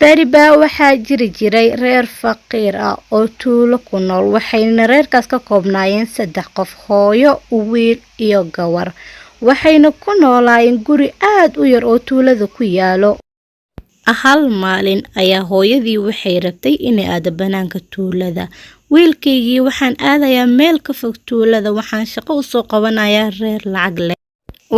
beriba waxaa jiri jiray reer faqiir ah oo tuulo ku nool waxayna reerkaas ka koobnaayeen 3 qof hooyo wiil iyo gawar waxayna ku noolaayeen guri aad u yar oo tuulada ku yaalo hal maalin ayaa hooyadii waxay rabtay inay aado banaanka tuulada wiilkaygii waxaan aadayaa meel ka fog tuulada waxaan shaqo u soo qabanayaa reer lacag leh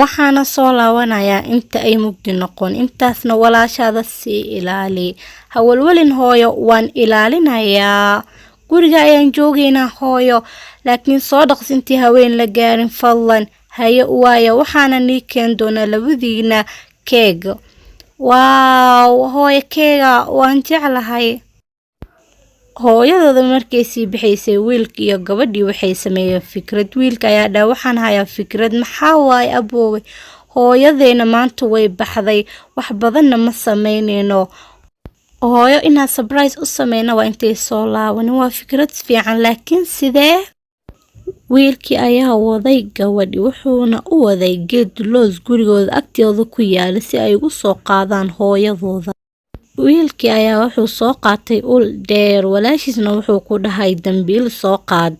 waxaana soo laawanayaa inta ay mugdi noqon intaasna walaashaada sii ilaali hawlwalin hooyo waan ilaalinayaa guriga ayaan joogaynaa hooyo laakiin soo dhaqsintii haween la gaarin fadlan haye waaya waxaana nii keen doonaa labadiina keeg waaw hooyo keega waan jeclahay hooyadooda markay sii bixaysay wiilka iyo gabadhii waxay sameeyeen fikrad wiilka ayaa dhaa waxaan hayaa fikrad maxaa waay aboowe hooyadeena maanta way baxday wax badanna ma sameyneyno hooyo inaa surprise u sameyna waa intay soo laaban waa fikrad fiican laakiin sidee wiilkii ayaa waday gabadhi wuxuuna u waday geed loos gurigooda agtooda ku yaala si ay ugu soo qaadaan hooyadooda wiilkii ayaa wuxuu soo qaatay ul dheer walaashiisna wuxuu ku dhahay dambiil soo qaad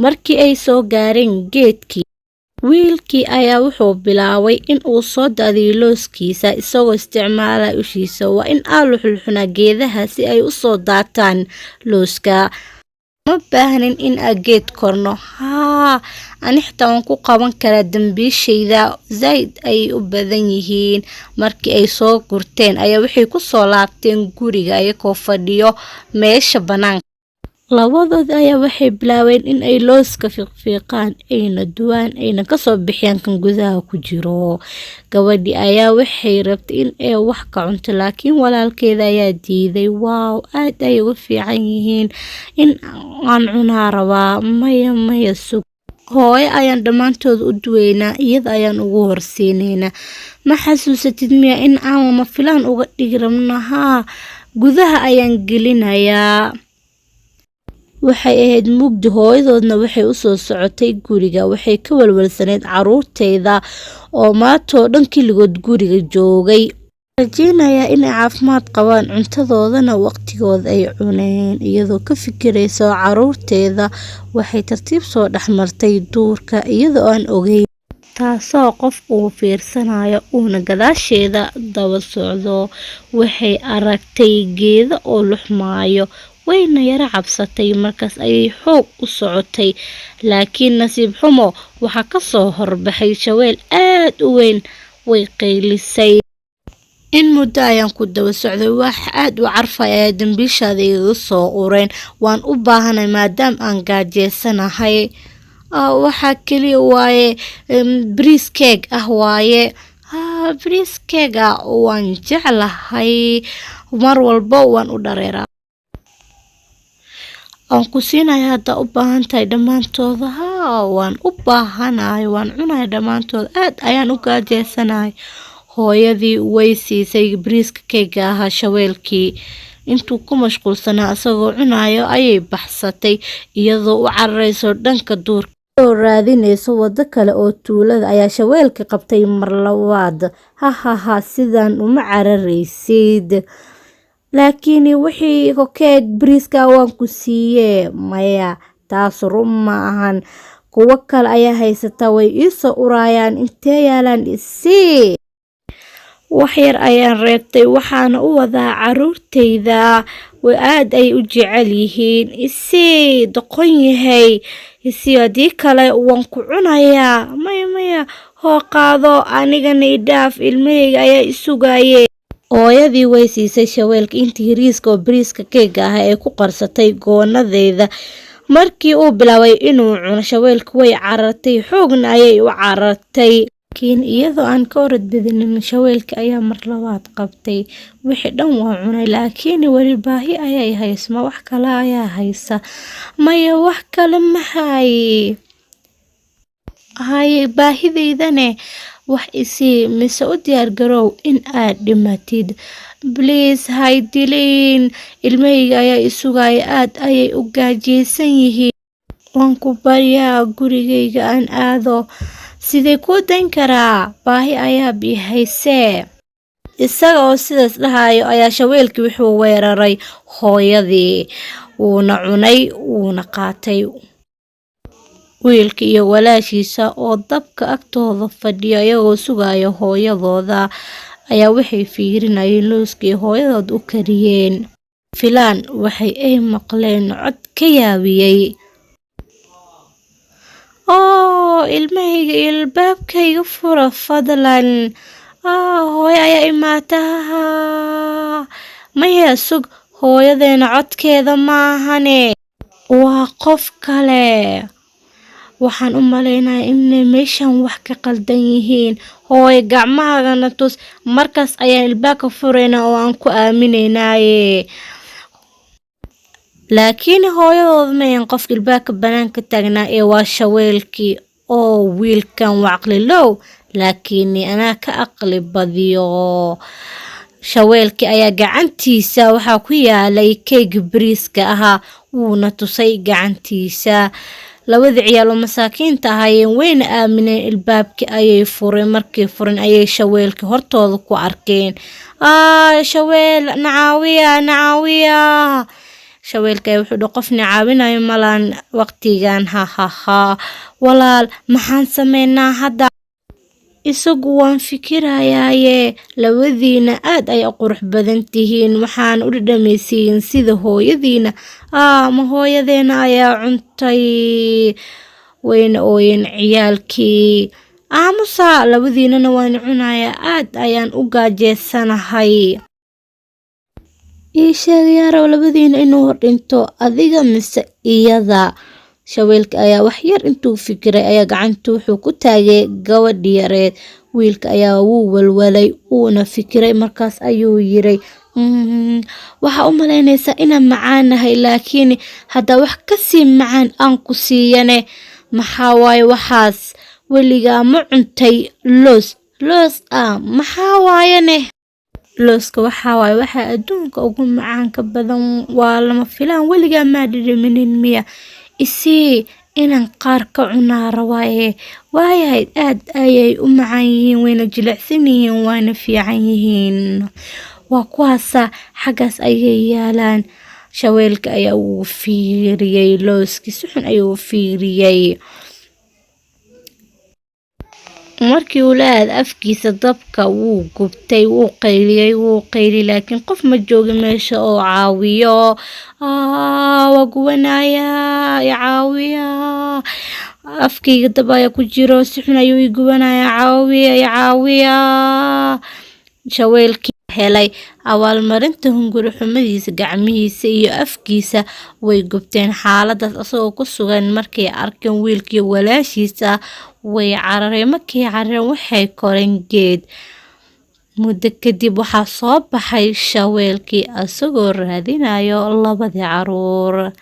markii ay soo gaareen geedkii wiilkii ayaa wuxuu bilaabay in uu soo daadiyo looskiisa isagoo isticmaalaya ushiisa waa in aad xulxuna geedaha si ay u soo daataan looska ma baahnin in geed korno ani xitaa waan ku qaban karaa dambiishayda zaid ay u badan yihiin markii ay soo gurteen ayaa waxay ku soo laabteen guriga ayagoo fadhiyo meesha banaanka labadood ayaa waxay bilaabeen in ay looska fiiqfiiqaan ayna duwaan ayna ka soo bixiyaan kan gudaha ku jiro gabadhi ayaa waxay rabtay in ay wax ka cunto laakiin walaalkeeda ayaa diiday waaw aad ay ugu fiican yihiin in aan cunaa rabaa maya sug hooyo ayaan dhammaantood u duweynaa iyada ayaan ugu horsiinaynaa ma xasuusatid miya in aan lama filaan uga dhigi rabno gudaha ayaan gelinayaa waxay ahayd mugdi hooyadoodna waxay u soo socotay guriga waxay ka walwalsaneyd caruurteeda oo maantoo dhan keligood guriga joogay rajeynayaa inay caafimaad qabaan cuntadoodana waqtigooda ay cuneen iyadoo ka fikirayso caruurteeda waxay tartiib soo dhexmartay duurka iyadoo aan ogeyn taasoo qof uu fiirsanayo uuna gadaasheeda daba socdo waxay aragtay geedo oo luxmaayo wayna yara cabsatay markaas ayay xoog u socotay laakiin nasiib xumo waxa ka soo horbaxay shaweel aad u weyn way qaylisay in muddo ayaan ku daba socday wax aad u carfay ayaa dambiishaada iga soo ureen waan u baahanay maadaama aan gaajeysanahay waxa kaliya waaye bariis keeg waaye bariis keega waan jeclahay mar walba waan u dhareeraa aan ku siinayaa hadda u baahan tahay dhammaantooda waan u baahanahay waan cunahay dhammaantood aad ayaan u gaajeysanahay hooyadii way siisay bariiska keega ahaa shaweelkii intuu ku mashquulsanaa asagoo cunayo ayay baxsatay iyadoo u cararayso dhanka duurka oo raadinayso wado kale oo tuulada ayaa shaweelka qabtay mar labaad sidaan uma cararaysid laakiin wixii keeg bariiska waan ku siiyee maya taas run ma ahan kuwa kale ayaa haysata way ii soo urayaan intee yaalaan isii wax yar ayaan reebtay waxaana u wadaa caruurteyda way aad ay u jecel yihiin isii doqon yahay isii hadii kale waan ku cunayaa maya hoo qaado anigana idhaaf ilmahayga ayaa isugayee hooyadii way siisay shaweelka intii riiska oo bariiska keega ah ee ku qarsatay goonadeeda markii uu bilaabay inuu cuno shaweelka way carartay xoogna ayay u carartay laakiin iyadoo aan ka orod badinin shaweelka ayaa mar labaad qabtay wixii dhan waa cunay laakiin weli baahi ayay haysma wax kale ayaa haysa maya wax kale ma haye baahideydane wax isii mise u diyaar garow in aad dhimatid please hay dilin ilmahayga ayaa isugaya aad ayay u gaajeysan yihiin waan ku baryaa gurigayga aan aado sidee ku dayn karaa baahi ayaa bihaysee isaga oo sidaas dhahayo ayaa shabeelkii wuxuu weeraray hooyadii, wuuna cunay, wuuna qaatay. Wiilka iyo walaashiisa oo dabka agtooda fadhiya iyagoo sugaya hooyadooda ayaa waxay fiirinayeen looskii hooyadood u kariyeen. Filaan waxay ay maqleen cod ka yaabiyey. Ilmahayga ilbaabkayga fura fadlan. Hooyo ayaa imaataha. Maya sug, hooyadeena codkeeda maahane, waa qof kale. Waxaan u maleynayaa inay meeshan wax ka qaldan yihiin. Hooyo gacmahagana tus, markaas ayaan ilbaabka furaynaa oo aan ku aaminaynaaye. laakiin hooyadooda mayan qofka ilbaabka banaanka taagnaa ee waa shabeelkii. wiilkan waa caqli low, laakiin anaa ka aqli badiyo. shabeelkii ayaa gacantiisa waxaa ku yaalay keeg bariiska ahaa, wuuna tusay gacantiisa. labada ciyaal oo masaakiinta ahaayeen wayna aamineen, ilbaabkii ayay fureen. markii furin ayay shabeelkii hortooda ku arkeen. shabeel nacaawiya. shabeelkii wuxuu dhahay qof nacaawinayo malaan waqtigan. walaal maxaan sameynaa hadda? isagu waan fikirayaaye, labadiina aad ay qurux badan tihiin, waxaan u dhadhamaysiin sida hooyadiina. ma hooyadeena ayaa cuntay? wayna ooyeen ciyaalkii. aamusa, labadiinana waan cunayaa, aad ayaan u gaajeysanahay. ii sheeg yarow, labadiina inuu dhinto adiga mise iyada? shabeelka ayaa wax yar intuu fikiray ayaa gacanta wuxuu ku taagay gabadhii yareed. wiilka ayaa wuu walwalay, uuna fikiray. markaas ayuu yiri, waxaa u malaynaysaa inaan macaanahay, laakiin hadda wax kasii macaan aan ku siiyane. maxaa waaye waxaas? weligaa ma cuntay loos? maxaa waayane? looska waxaa waaye waxaa adduunka ugu macaanka badan, waa lama filaan. weligaa maa dhadhaminin miya? isii inaan qaar ka cunaa rabaaye. waayahay, aad ayay u macaan yihiin, wayna jilicsan yihiin, waana fiican yihiin. waa kuwaasa, xaggaas ayay yaalaan. shabeelka ayaa uu fiiriyey looskii, si xun ayuu fiiriyey. markii uu la aad afkiisa dabka wuu gubtay, wuu qayliyey, laakiin qof ma jooga meesha oo caawiyo. waa gubanaya, i caawiya. afkayga dab ayaa ku jiro, si xun ayuu i gubanaya, caawiya. shabeelkii helay abaalmarinta hunguri xumadiisa, gacmihiisa iyo afkiisa way gubteen. xaaladaas asagoo ku sugan markay arkeen wiilkii walaashiisa way carareen. markay carareen waxay koreen geed. muddo kadib waxaa soo baxay shabeelkii asagoo raadinayo labadii caruur.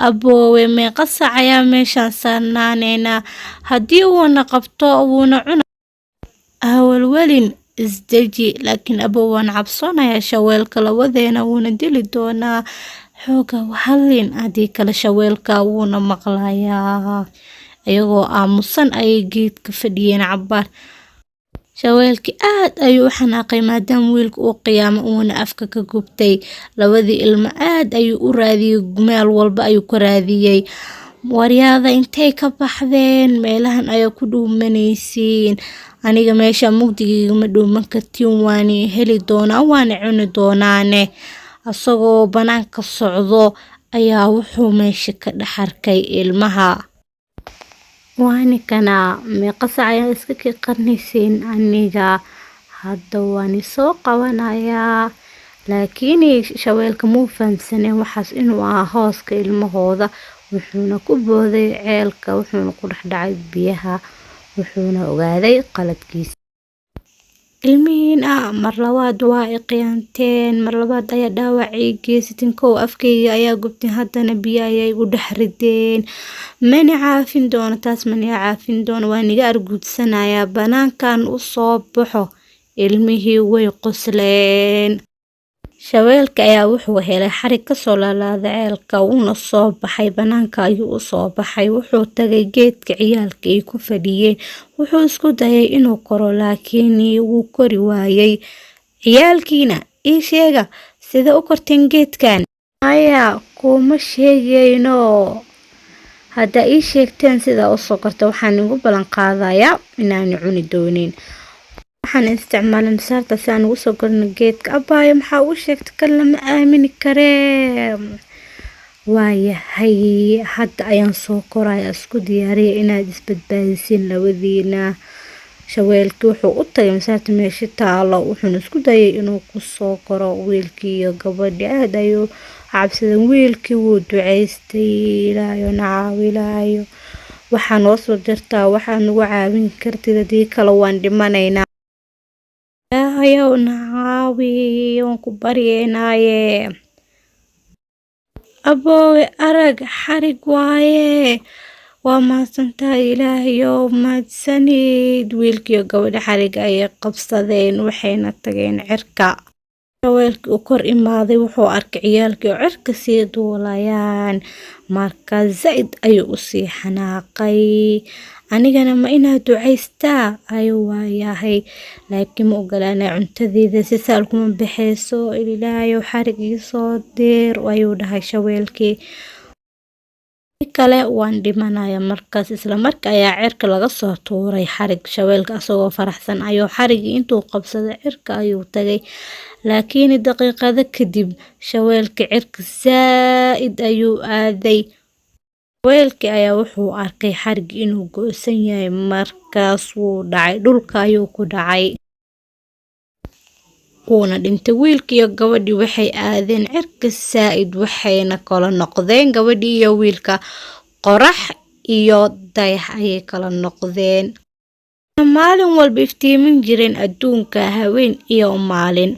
aboowe meeqa saac ayaa meeshaan saarnaaneynaa? haddii uuna qabto wuuna cuna. awalwelin isdeji, laakiin aboowe waan cabsoonayaa, shabeelka labadeena wuuna dili doonaa. xooga hadlin, haddii kale shabeelka wuuna maqlayaa. iyagoo aamusan ayay geedka fadhiyeen cabaar. shabeelkii aad ayuu u xanaaqay maadaama wiilka uu qiyaamo uuna afka ka gubtay. labadii ilmo aad ayuu u raadiyey, meel walba ayuu ka raadiyey. waryaada intay ka baxdeen? meelahan ayaa ku dhuumanaysiin. aniga meesha mugdigayga ma dhuuman kartiin, waani heli doonaa, waana cuni doonaane. asagoo banaanka socdo ayaa wuxuu meesha ka dhex arkay ilmaha. waani kana, meeqa saac ayaan iska qarnaysiin? aniga hadda waani soo qabanayaa. laakiin shabeelka muu fahamsaneen waxaas inuu ahaa hooska ilmahooda. wuxuuna ku booday ceelka, wuxuuna ku dhex dhacay biyaha, wuxuuna ogaaday qaladkiisa. ilmihiin mar labaad waa i qiyaanteen, mar labaad ayaa dhaawacay geysateen. kow afkayga ayaa gubteen, haddana biyo ayay igu dhex rideen. mani caafin doono taas, mani caafin doono, waa niga arguudsanayaa. banaankan u soo baxo. ilmihii way qosleen. shabeelka ayaa wuxuu helay xarig kasoo laalaada ceelka, wuuna soo baxay. banaanka ayuu u soo baxay. wuxuu tagay geedka ciyaalka ay ku fadhiyeen. wuxuu isku dayay inuu koro, laakiin wuu kori waayay. ciyaalkiina ii sheega sida u korteen geedkan. Maya kuma sheegayno. Hadda ii sheegteen sida u soo korta waxaan ugu ballan qaadayaa inaan cuni doonin. waxaan isticmaalay misaarta si aan ugu soo korno geedka. Abaayo maxaa u sheegtay kan lama aamini karee. waayahay hadda ayaan soo koraya isku diyaariya inaad isbadbaadisiin labadiina. shaweelkii wuxuu u tagay misaarta meesha taalo wuxuuna isku dayay inuu ku soo koro wiilkii iyo gabadhii. aad ayuu cabsadan. wiilkii wuu ducaystay ilaayo nacaawilaayo waxaa noo soo dirtaa waxaa nagu caawin kartid haddii kale waan dhimanaynaa. ilaahayow nacaawi waan ku baryeynaaye. aboowe arag xarig waaye. waa mahadsantahay ilaahayow mahadsanid. wiilkiiyo gabadha xarig ayay qabsadeen waxayna tageen cirka. shaweelkii u kor imaaday wuxuu arkay ciyaalkii oo cirka sii duulayaan. marka zaid ayuu u sii xanaaqay. anigana ma inaad ducaystaa ayuu waayahay laakiin ma ogolaanay cuntadeeda si saal kuma baxayso. ilaahayow xarig ii soo dir ayuu dhahay shaweelkii. kale waan dhimanaya markaas isla markaa ayaa cirka laga soo tuuray xarig. shaweelka asagoo faraxsan ayuu xarigii intuu qabsaday cirka ayuu tagay. laakiin daqiiqado kadib shaweelka cirka zaid ayuu aaday. shaweelkii ayaa wuxuu arkay xarig inuu goosan yahay. markaas wuu dhacay dhulka ayuu ku dhacay. wuuna dhintay. wiilkii iyo gabadhii waxay aadeen cirka zaid waxayna kala noqdeen gabadhii iyo wiilka. qorax iyo dayax ayay kala noqdeen. maalin walba iftiimin jireen adduunka haween iyo maalin.